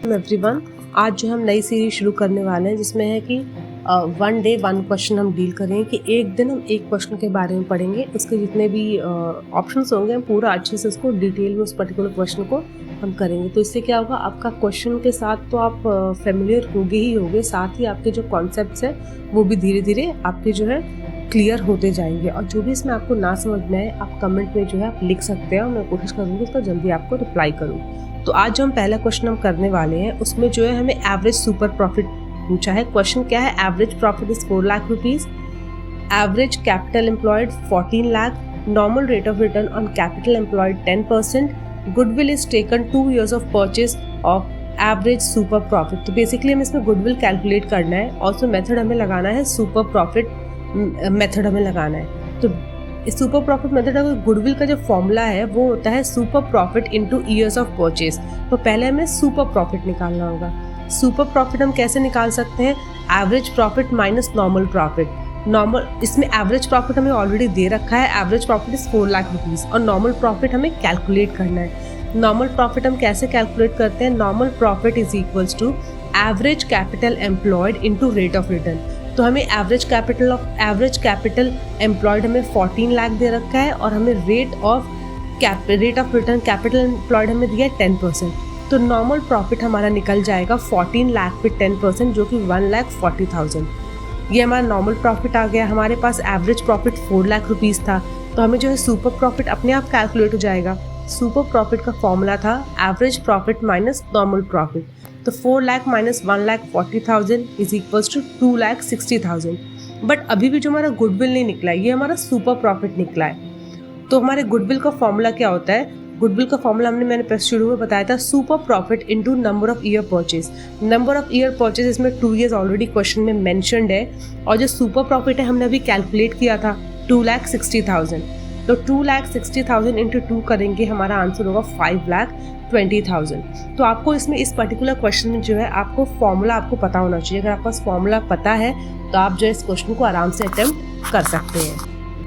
Everyone, आज जो हम नई सीरीज शुरू करने वाले हैं जिसमें है कि वन डे वन क्वेश्चन हम डील करेंगे कि एक दिन हम एक क्वेश्चन के बारे में पढ़ेंगे। उसके जितने भी ऑप्शंस होंगे हम पूरा अच्छे से उसको डिटेल में उस पर्टिकुलर क्वेश्चन को हम करेंगे। तो इससे क्या होगा, आपका क्वेश्चन के साथ तो आप फेमिलियर होगे ही होगे, साथ ही आपके जो कॉन्सेप्ट्स हैं वो भी धीरे धीरे आपके जो है क्लियर होते जाएंगे। और जो भी इसमें आपको ना समझ में आए आप कमेंट में जो है आप लिख सकते हैं और मैं कोशिश करूँगी उसका जल्दी आपको रिप्लाई करूँ। तो आज जो हम पहला क्वेश्चन हम करने वाले हैं उसमें जो है हमें एवरेज सुपर प्रॉफिट पूछा है। क्वेश्चन क्या है, average profit is 4 lakh rupees, average capital employed 14 lakh, normal rate of return on capital employed 10%, goodwill is taken 2 years of purchase of average super profit. तो बेसिकली हमें इसमें गुडविल कैलकुलेट करना है और उसमें मेथड हमें लगाना है सुपर प्रॉफिट मेथड हमें लगाना है। तो इस सुपर प्रॉफिट मेथड का गुडविल का जो फॉर्मूला है वो होता है super profit into years of purchase. तो पहले हमें सुपर प्रॉफिट निकालना होगा। सुपर प्रॉफिट हम कैसे निकाल सकते हैं, average profit minus normal profit. Normal इसमें एवरेज प्रॉफिट हमें ऑलरेडी दे रखा है, average profit is 4 lakh rupees और नॉर्मल प्रॉफिट हमें कैलकुलेट करना है। नॉर्मल प्रॉफिट हम कैसे कैलकुलेट करते हैं, normal profit is equals to average capital employed into rate of return. तो हमें एवरेज कैपिटल एम्प्लॉयड हमें 14 लाख दे रखा है और हमें rate of return capital employed हमें दिया है 10%। तो नॉर्मल प्रॉफिट हमारा निकल जाएगा 14 लाख पे 10% जो कि 1,40,000। ये हमारा नॉर्मल प्रॉफिट आ गया। हमारे पास एवरेज प्रॉफिट 4 लाख रुपीज़ था तो हमें जो है सुपर प्रॉफिट अपने आप कैलकुलेट हो जाएगा। सुपर प्रॉफिट का फॉर्मूला था average profit minus normal profit. तो 4 lakh minus 1,40,000 is equals to 2,60,000। But अभी भी जो हमारा गुडविल नहीं निकला है, ये हमारा सुपर प्रॉफिट निकला है। तो हमारे गुडविल का फॉर्मूला क्या होता है, गुडविल का फॉर्मूला मैंने शुरू में बताया था, super profit into number of year purchase. Number of year purchase इसमें 2 years ऑलरेडी क्वेश्चन में मेंशन्ड है और जो सुपर प्रॉफिट है हमने अभी कैलकुलेट किया था 2,60,000। तो 2,60,000 इंटू 2 करेंगे, हमारा आंसर होगा 5,20,000। तो आपको इसमें इस पर्टिकुलर क्वेश्चन में जो है आपको फॉर्मूला आपको पता होना चाहिए। अगर आपके पास फॉर्मूला पता है तो आप जो है इस क्वेश्चन को आराम से अटेम्प्ट कर सकते हैं।